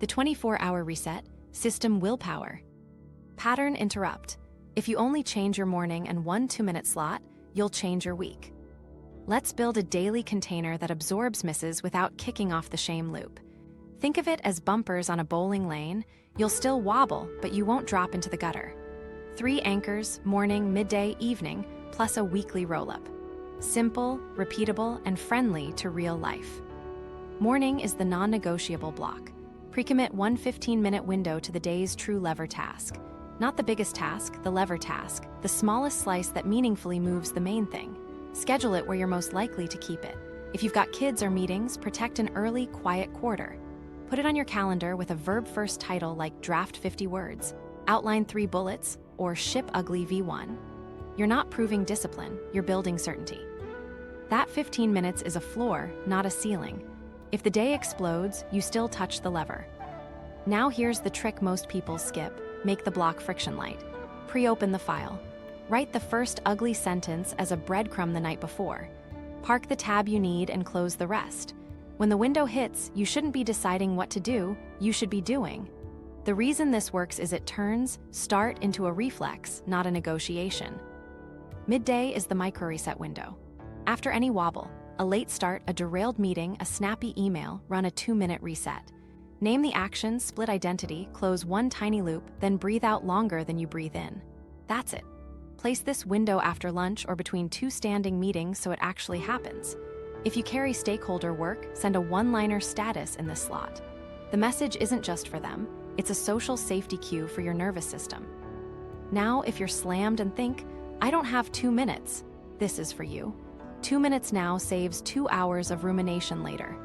The 24-hour reset, system willpower. Pattern interrupt. If you only change your morning and one 2-minute slot, you'll change your week. Let's build a daily container that absorbs misses without kicking off the shame loop. Think of it as bumpers on a bowling lane. You'll still wobble, but you won't drop into the gutter. 3 anchors, morning, midday, evening, plus a weekly roll-up. Simple, repeatable, and friendly to real life. Morning is the non-negotiable block. Pre-commit one 15-minute window to the day's true lever task. Not the biggest task, the lever task, the smallest slice that meaningfully moves the main thing. Schedule it where you're most likely to keep it. If you've got kids or meetings, protect an early, quiet quarter. Put it on your calendar with a verb-first title like Draft 50 Words, Outline 3 Bullets, or Ship Ugly V1. You're not proving discipline, you're building certainty. That 15 minutes is a floor, not a ceiling. If the day explodes, you still touch the lever. Now here's the trick most people skip. Make the block friction light. Pre-open the file. Write the first ugly sentence as a breadcrumb the night before. Park the tab you need and close the rest. When the window hits, you shouldn't be deciding what to do, you should be doing. The reason this works is it turns start into a reflex, not a negotiation. Midday is the micro-reset window. After any wobble, a late start, a derailed meeting, a snappy email, run a 2-minute reset. Name the action, split identity, close one tiny loop, then breathe out longer than you breathe in. That's it. Place this window after lunch or between 2 standing meetings so it actually happens. If you carry stakeholder work, send a one-liner status in this slot. The message isn't just for them, it's a social safety cue for your nervous system. Now, if you're slammed and think, I don't have 2 minutes, this is for you. 2 minutes now saves 2 hours of rumination later.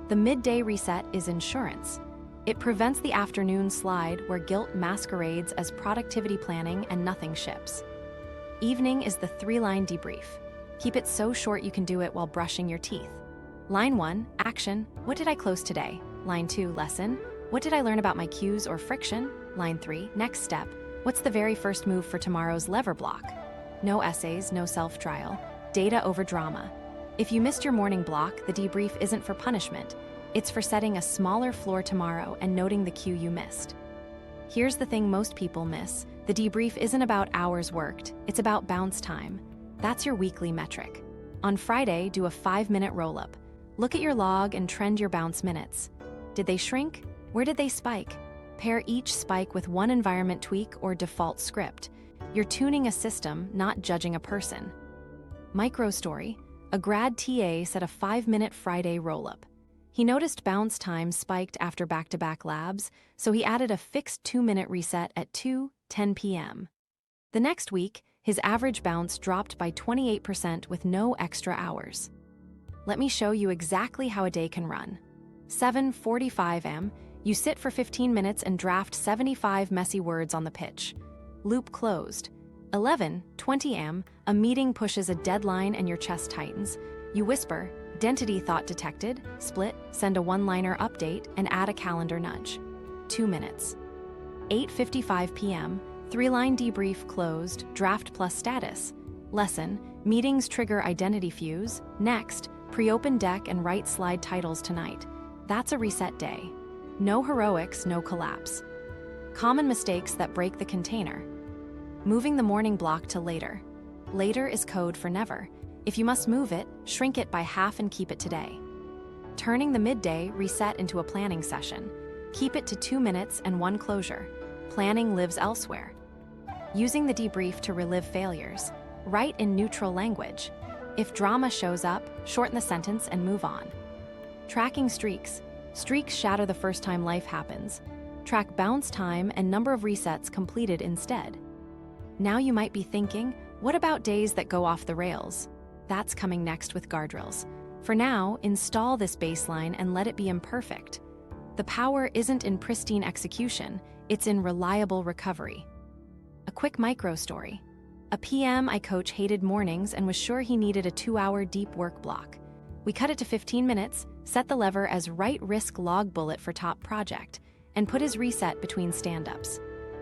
The midday reset is insurance. It prevents the afternoon slide where guilt masquerades as productivity planning and nothing ships. Evening is the 3-line debrief. Keep it so short you can do it while brushing your teeth. Line 1, action, what did I close today? Line 2, lesson, what did I learn about my cues or friction? Line 3, next step, what's the very first move for tomorrow's lever block? No essays, no self-trial. Data over drama. If you missed your morning block, the debrief isn't for punishment. It's for setting a smaller floor tomorrow and noting the cue you missed. Here's the thing most people miss. The debrief isn't about hours worked, it's about bounce time. That's your weekly metric. On Friday, do a 5-minute roll-up. Look at your log and trend your bounce minutes. Did they shrink? Where did they spike? Pair each spike with one environment tweak or default script. You're tuning a system, not judging a person. Micro story. A grad TA set a 5-minute Friday roll-up. He noticed bounce time spiked after back-to-back labs, so he added a fixed 2-minute reset at 2:10 p.m. The next week, his average bounce dropped by 28% with no extra hours. Let me show you exactly how a day can run. 7:45 am, you sit for 15 minutes and draft 75 messy words on the pitch. Loop closed. 11:20 am, a meeting pushes a deadline and your chest tightens. You whisper, identity thought detected, split, send a one-liner update, and add a calendar nudge. 2 minutes. 8:55 p.m., 3-line debrief closed, draft plus status. Lesson, meetings trigger identity fuse. Next, pre-open deck and write slide titles tonight. That's a reset day. No heroics, no collapse. Common mistakes that break the container. Moving the morning block to later. Later is code for never. If you must move it, shrink it by half and keep it today. Turning the midday reset into a planning session. Keep it to 2 minutes and 1 closure. Planning lives elsewhere. Using the debrief to relive failures. Write in neutral language. If drama shows up, shorten the sentence and move on. Tracking streaks. Streaks shatter the first time life happens. Track bounce time and number of resets completed instead. Now you might be thinking, what about days that go off the rails? That's coming next with guardrails. For now, install this baseline and let it be imperfect. The power isn't in pristine execution, it's in reliable recovery. A quick micro story. A PM I coach hated mornings and was sure he needed a 2-hour deep work block. We cut it to 15 minutes, set the lever as right risk log bullet for top project, and put his reset between stand-ups.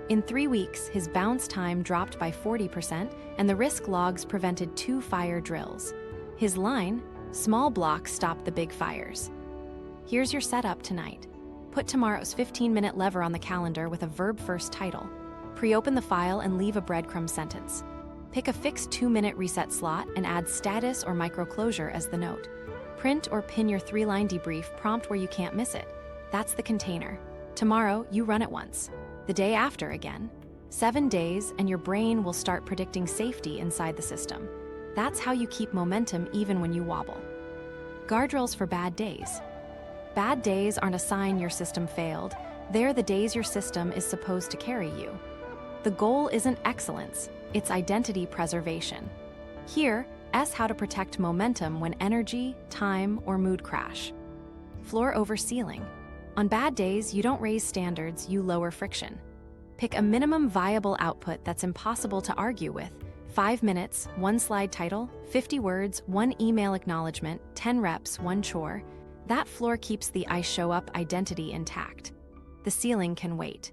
In 3 weeks, his bounce time dropped by 40% and the risk logs prevented 2 fire drills. His line, small blocks stop the big fires. Here's your setup tonight. Put tomorrow's 15-minute lever on the calendar with a verb-first title. Pre-open the file and leave a breadcrumb sentence. Pick a fixed 2-minute reset slot and add status or micro-closure as the note. Print or pin your 3-line debrief prompt where you can't miss it. That's the container. Tomorrow, you run it once. The day after again. 7 days, and your brain will start predicting safety inside the system. That's how you keep momentum even when you wobble. Guardrails for bad days. Bad days aren't a sign your system failed. They're the days your system is supposed to carry you. The goal isn't excellence, it's identity preservation. Here, how to protect momentum when energy, time, or mood crash. Floor over ceiling. On bad days, you don't raise standards, you lower friction. Pick a minimum viable output that's impossible to argue with. 5 minutes, 1 slide title, 50 words, 1 email acknowledgement, 10 reps, 1 chore. That floor keeps the I show up identity intact. The ceiling can wait.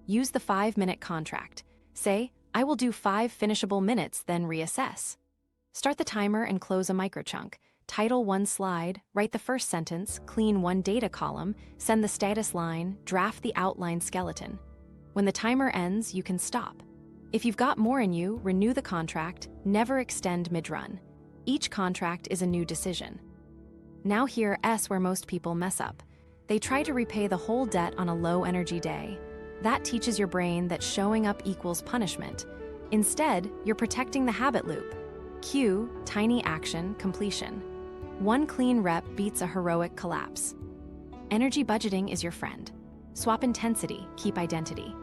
Use the 5-minute contract. Say, I will do 5 finishable minutes, then reassess. Start the timer and close a microchunk. Title 1 slide, write the first sentence, clean 1 data column, send the status line, draft the outline skeleton. When the timer ends, you can stop. If you've got more in you, renew the contract, never extend mid-run. Each contract is a new decision. Now here's where most people mess up. They try to repay the whole debt on a low-energy day. That teaches your brain that showing up equals punishment. Instead, you're protecting the habit loop. Cue, tiny action, completion. 1 clean rep beats a heroic collapse. Energy budgeting is your friend. Swap intensity, keep identity.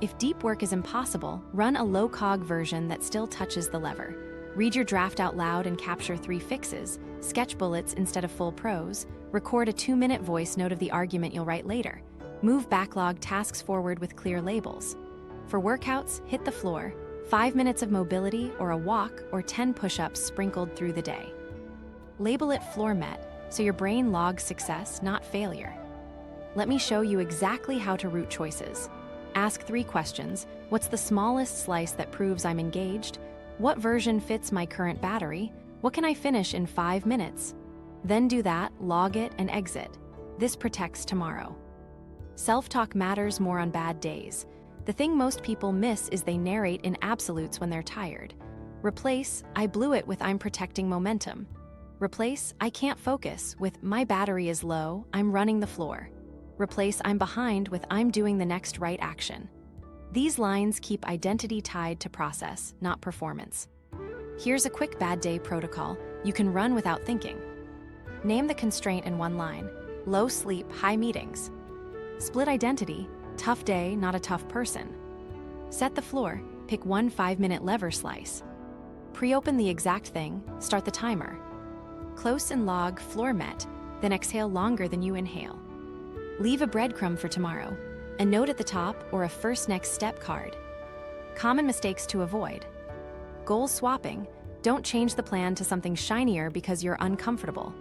If deep work is impossible, run a low-cog version that still touches the lever. Read your draft out loud and capture 3 fixes, sketch bullets instead of full prose, record a 2-minute voice note of the argument you'll write later. Move backlog tasks forward with clear labels. For workouts, hit the floor, 5 minutes of mobility or a walk or 10 push-ups sprinkled through the day. Label it floor met, so your brain logs success, not failure. Let me show you exactly how to route choices. Ask 3 questions. What's the smallest slice that proves I'm engaged? What version fits my current battery? What can I finish in 5 minutes? Then do that, log it, and exit. This protects tomorrow. Self-talk matters more on bad days. The thing most people miss is they narrate in absolutes when they're tired. Replace, I blew it with I'm protecting momentum. Replace, I can't focus with my battery is low, I'm running the floor. Replace I'm behind with I'm doing the next right action. These lines keep identity tied to process, not performance. Here's a quick bad day protocol you can run without thinking. Name the constraint in 1 line. Low sleep, high meetings. Split identity, tough day, not a tough person. Set the floor, pick 1 5-minute lever slice. Pre-open the exact thing, start the timer. Close and log floor met, then exhale longer than you inhale. Leave a breadcrumb for tomorrow, a note at the top or a first next step card. Common mistakes to avoid. Goal swapping, don't change the plan to something shinier because you're uncomfortable.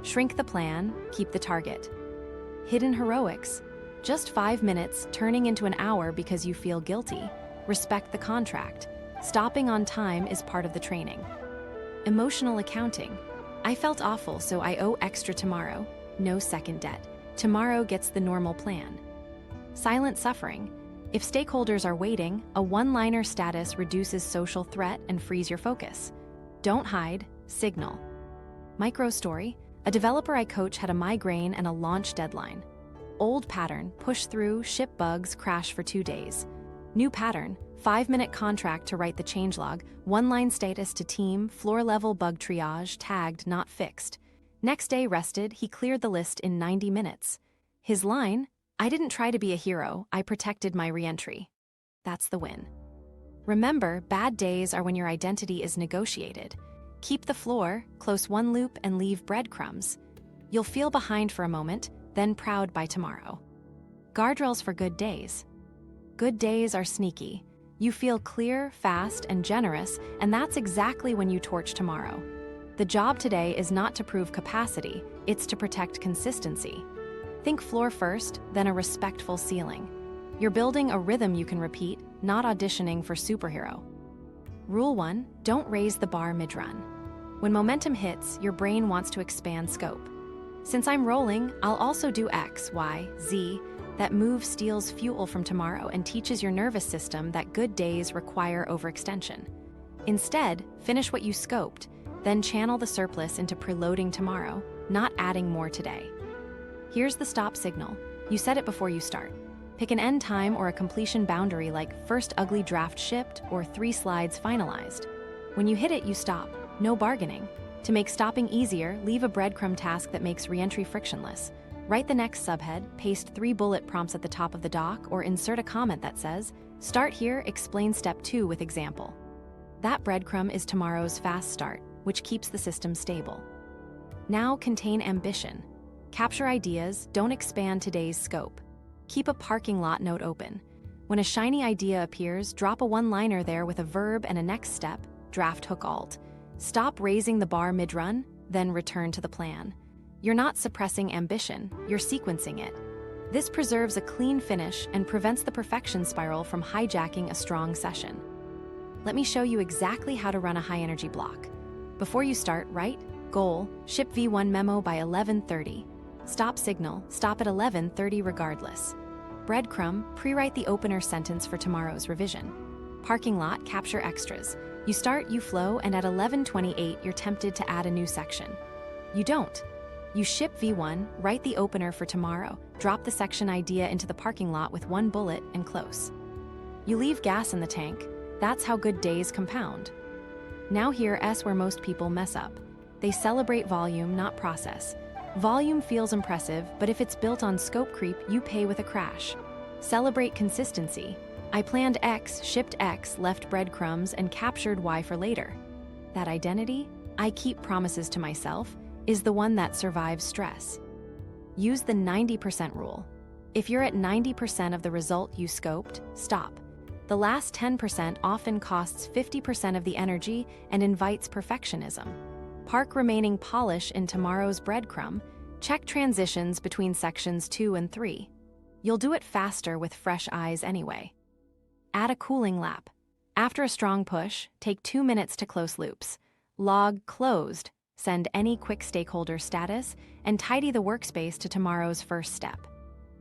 Shrink the plan, keep the target. Hidden heroics, just 5 minutes turning into an hour because you feel guilty. Respect the contract. Stopping on time is part of the training. Emotional accounting, I felt awful so I owe extra tomorrow. No second debt. Tomorrow gets the normal plan. Silent suffering, if stakeholders are waiting, a 1-liner status reduces social threat and frees your focus. Don't hide, signal. Micro story, a developer I coach had a migraine and a launch deadline. Old pattern, push through, ship bugs, crash for 2 days. New pattern, 5-minute contract to write the changelog, 1-line status to team, floor-level bug triage, tagged, not fixed. Next day rested, he cleared the list in 90 minutes. His line, I didn't try to be a hero, I protected my reentry. That's the win. Remember, bad days are when your identity is negotiated. Keep the floor, close 1 loop, and leave breadcrumbs. You'll feel behind for a moment, then proud by tomorrow. Guardrails for good days. Good days are sneaky. You feel clear, fast, and generous, and that's exactly when you torch tomorrow. The job today is not to prove capacity, it's to protect consistency. Think floor first, then a respectful ceiling. You're building a rhythm you can repeat, not auditioning for superhero. Rule 1, don't raise the bar mid-run. When momentum hits, your brain wants to expand scope. Since I'm rolling, I'll also do X, Y, Z. That move steals fuel from tomorrow and teaches your nervous system that good days require overextension. Instead, finish what you scoped, then channel the surplus into preloading tomorrow, not adding more today. Here's the stop signal. You set it before you start. Pick an end time or a completion boundary like first ugly draft shipped or 3 slides finalized. When you hit it, you stop. No bargaining. To make stopping easier, leave a breadcrumb task that makes reentry frictionless. Write the next subhead, paste 3 bullet prompts at the top of the doc, or insert a comment that says, "Start here, explain step 2 with example." That breadcrumb is tomorrow's fast start, which keeps the system stable. Now contain ambition. Capture ideas, don't expand today's scope. Keep a parking lot note open. When a shiny idea appears, drop a one-liner there with a verb and a next step, draft hook alt. Stop raising the bar mid-run, then return to the plan. You're not suppressing ambition, you're sequencing it. This preserves a clean finish and prevents the perfection spiral from hijacking a strong session. Let me show you exactly how to run a high-energy block. Before you start, write, goal, ship V1 memo by 11:30. Stop signal, stop at 11:30 regardless. Breadcrumb, pre-write the opener sentence for tomorrow's revision. Parking lot, capture extras. You start, you flow, and at 11:28 you're tempted to add a new section. You don't. You ship V1, write the opener for tomorrow, drop the section idea into the parking lot with 1 bullet, and close. You leave gas in the tank. That's how good days compound. Now here's where most people mess up. They celebrate volume, not process. Volume feels impressive, but if it's built on scope creep, you pay with a crash. Celebrate consistency. I planned X, shipped X, left breadcrumbs, and captured Y for later. That identity, I keep promises to myself, is the one that survives stress. Use the 90% rule. If you're at 90% of the result you scoped, stop. The last 10% often costs 50% of the energy and invites perfectionism. Park remaining polish in tomorrow's breadcrumb. Check transitions between sections 2 and 3. You'll do it faster with fresh eyes anyway. Add a cooling lap. After a strong push, take 2 minutes to close loops. Log closed, send any quick stakeholder status, and tidy the workspace to tomorrow's first step.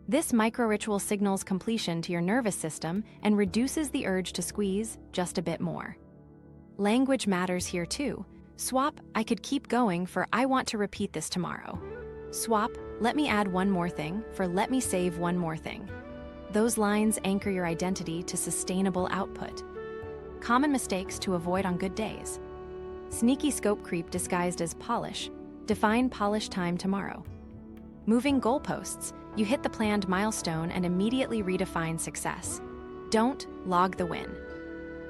This micro-ritual signals completion to your nervous system and reduces the urge to squeeze just a bit more. Language matters here too. Swap, I could keep going for I want to repeat this tomorrow. Swap, let me add one more thing for let me save one more thing. Those lines anchor your identity to sustainable output. Common mistakes to avoid on good days. Sneaky scope creep disguised as polish. Define polish time tomorrow. Moving goalposts. You hit the planned milestone and immediately redefine success. Don't log the win.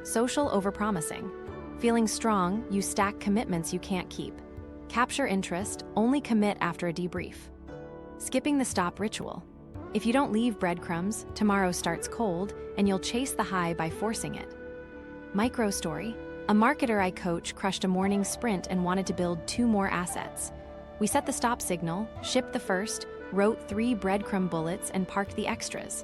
Social overpromising. Feeling strong, you stack commitments you can't keep. Capture interest, only commit after a debrief. Skipping the stop ritual. If you don't leave breadcrumbs, tomorrow starts cold, and you'll chase the high by forcing it. Micro story. A marketer I coach crushed a morning sprint and wanted to build 2 more assets. We set the stop signal, shipped the first, wrote 3 breadcrumb bullets, and parked the extras.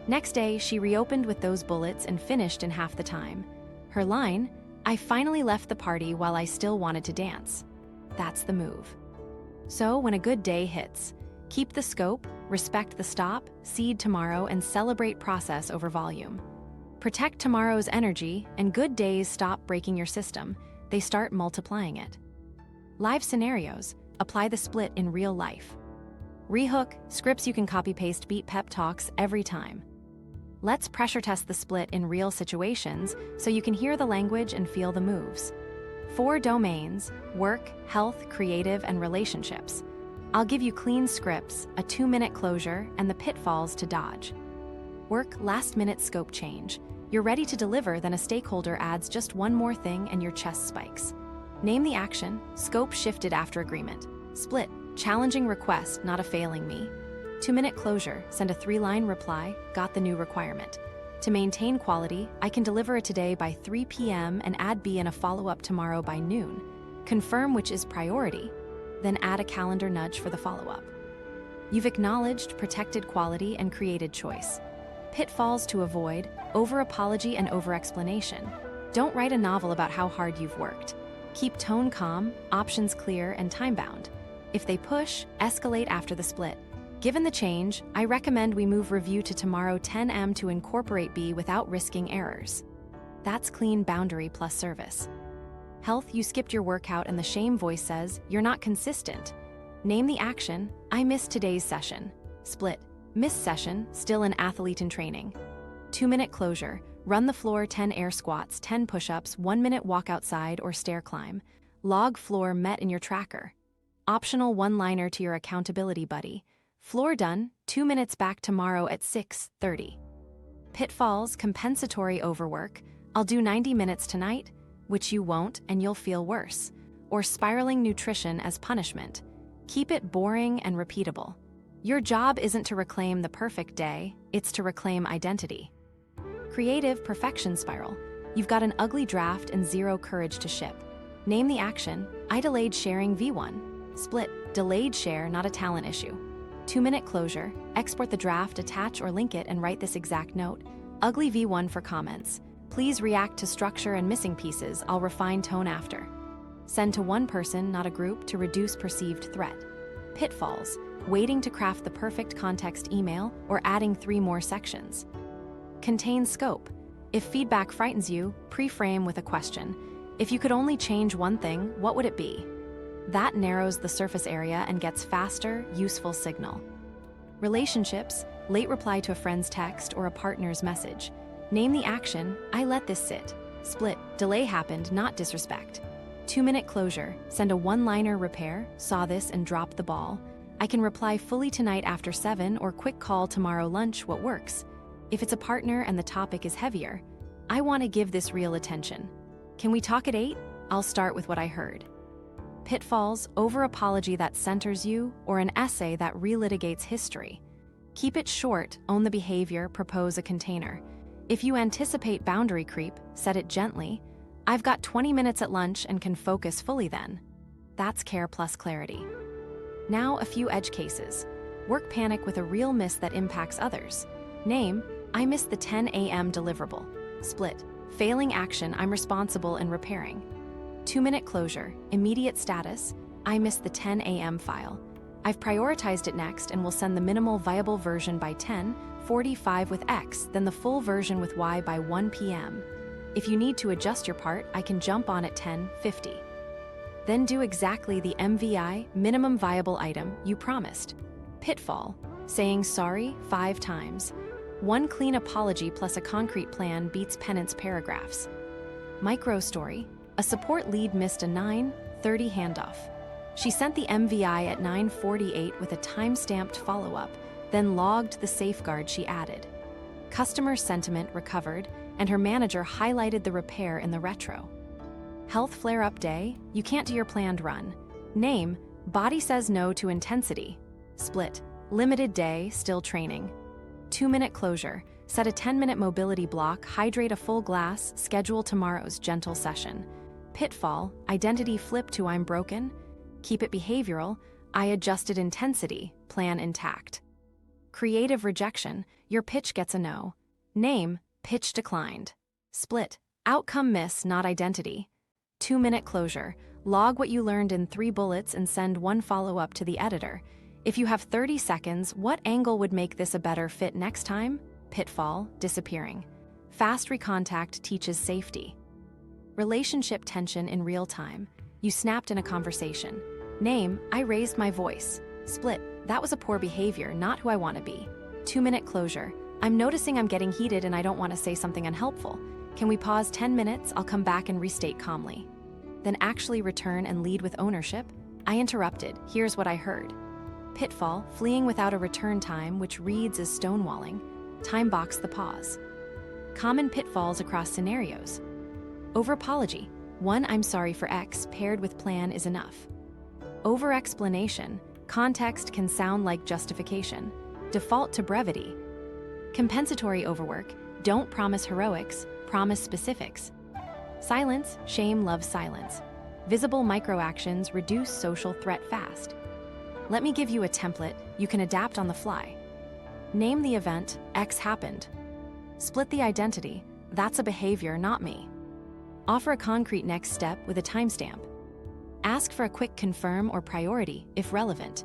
Next day, she reopened with those bullets and finished in half the time. Her line, I finally left the party while I still wanted to dance. That's the move. So when a good day hits, keep the scope, respect the stop, seed tomorrow, and celebrate process over volume. Protect tomorrow's energy, and good days stop breaking your system. They start multiplying it. Live scenarios. Apply the split in real life. Rehook, scripts you can copy-paste beat pep talks every time. Let's pressure test the split in real situations so you can hear the language and feel the moves. 4 domains: work, health, creative, and relationships. I'll give you clean scripts, a 2-minute closure, and the pitfalls to dodge. Work, last-minute scope change. You're ready to deliver, then a stakeholder adds just one more thing and your chest spikes. Name the action, scope shifted after agreement. Split, challenging request, not a failing me. 2-minute closure, send a 3-line reply, got the new requirement. To maintain quality, I can deliver it today by 3 p.m. and add B in a follow-up tomorrow by noon. Confirm which is priority, then add a calendar nudge for the follow-up. You've acknowledged, protected quality, and created choice. Pitfalls to avoid: over-apology and over-explanation. Don't write a novel about how hard you've worked. Keep tone calm, options clear, and time-bound. If they push, escalate after the split. Given the change, I recommend we move review to tomorrow 10 a.m. to incorporate B without risking errors. That's clean boundary plus service. Health, you skipped your workout and the shame voice says, you're not consistent. Name the action, I missed today's session. Split, missed session, still an athlete in training. 2-minute closure, run the floor 10 air squats, 10 push-ups, 1-minute walk outside or stair climb. Log floor met in your tracker. Optional one-liner to your accountability buddy. Floor done, 2 minutes back tomorrow at 6:30. Pitfalls, compensatory overwork. I'll do 90 minutes tonight, which you won't and you'll feel worse. Or spiraling nutrition as punishment. Keep it boring and repeatable. Your job isn't to reclaim the perfect day, it's to reclaim identity. Creative perfection spiral. You've got an ugly draft and zero courage to ship. Name the action, I delayed sharing V1. Split, delayed share, not a talent issue. 2-minute closure, export the draft, attach or link it and write this exact note. Ugly V1 for comments. Please react to structure and missing pieces, I'll refine tone after. Send to one person, not a group, to reduce perceived threat. Pitfalls, waiting to craft the perfect context email or adding 3 more sections. Contain scope. If feedback frightens you, pre-frame with a question. If you could only change one thing, what would it be? That narrows the surface area and gets faster, useful signal. Relationships, late reply to a friend's text or a partner's message. Name the action, I let this sit. Split, delay happened, not disrespect. 2-minute closure, send a one-liner repair, saw this and dropped the ball. I can reply fully tonight after 7 or quick call tomorrow lunch, what works? If it's a partner and the topic is heavier, I want to give this real attention. Can we talk at 8? I'll start with what I heard. Pitfalls, over-apology that centers you, or an essay that relitigates history. Keep it short, own the behavior, propose a container. If you anticipate boundary creep, set it gently. I've got 20 minutes at lunch and can focus fully then. That's care plus clarity. Now a few edge cases. Work panic with a real miss that impacts others. Name, I missed the 10 a.m. deliverable. Split, failing action, I'm responsible in repairing. 2-minute closure, immediate status, I missed the 10 a.m. file. I've prioritized it next and will send the minimal viable version by 10:45 with X, then the full version with Y by 1 p.m. If you need to adjust your part, I can jump on at 10:50. Then do exactly the MVI, minimum viable item, you promised. Pitfall, saying sorry 5 times. One clean apology plus a concrete plan beats penance paragraphs. Micro story, a support lead missed a 9:30 handoff. She sent the MVI at 9:48 with a time-stamped follow-up, then logged the safeguard she added. Customer sentiment recovered, and her manager highlighted the repair in the retro. Health flare-up day, you can't do your planned run. Name, body says no to intensity. Split, limited day, still training. 2-minute closure, set a 10-minute mobility block, hydrate a full glass, schedule tomorrow's gentle session. Pitfall, identity flip to I'm broken. Keep it behavioral, I adjusted intensity, plan intact. Creative rejection, your pitch gets a no. Name, pitch declined. Split, outcome miss, not identity. 2-minute closure, log what you learned in 3 bullets and send 1 follow-up to the editor. If you have 30 seconds, what angle would make this a better fit next time? Pitfall, disappearing. Fast recontact teaches safety. Relationship tension in real time. You snapped in a conversation. Name, I raised my voice. Split, that was a poor behavior, not who I want to be. 2-minute closure, I'm noticing I'm getting heated and I don't want to say something unhelpful. Can we pause 10 minutes? I'll come back and restate calmly. Then actually return and lead with ownership. I interrupted, here's what I heard. Pitfall, fleeing without a return time, which reads as stonewalling. Time box the pause. Common pitfalls across scenarios. Over-apology. 1 I'm sorry for X paired with plan is enough. Over-explanation. Context can sound like justification. Default to brevity. Compensatory overwork. Don't promise heroics, promise specifics. Silence. Shame loves silence. Visible microactions reduce social threat fast. Let me give you a template you can adapt on the fly. Name the event, X happened. Split the identity, that's a behavior, not me. Offer a concrete next step with a timestamp. Ask for a quick confirm or priority if relevant.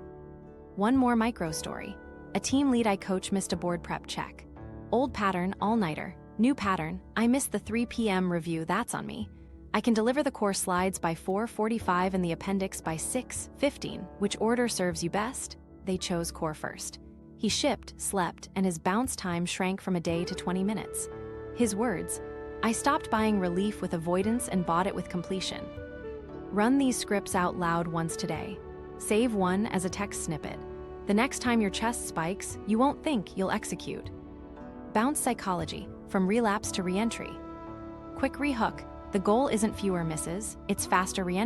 One more micro story. A team lead I coach missed a board prep check. Old pattern, all-nighter. New pattern, I missed the 3 p.m. review, that's on me. I can deliver the core slides by 4:45 and the appendix by 6:15. Which order serves you best? They chose core first. He shipped, slept, and his bounce time shrank from a day to 20 minutes. His words, I stopped buying relief with avoidance and bought it with completion. Run these scripts out loud once today. Save one as a text snippet. The next time your chest spikes, you won't think, you'll execute. Bounce psychology, from relapse to reentry. Quick rehook. The goal isn't fewer misses, it's faster reentry.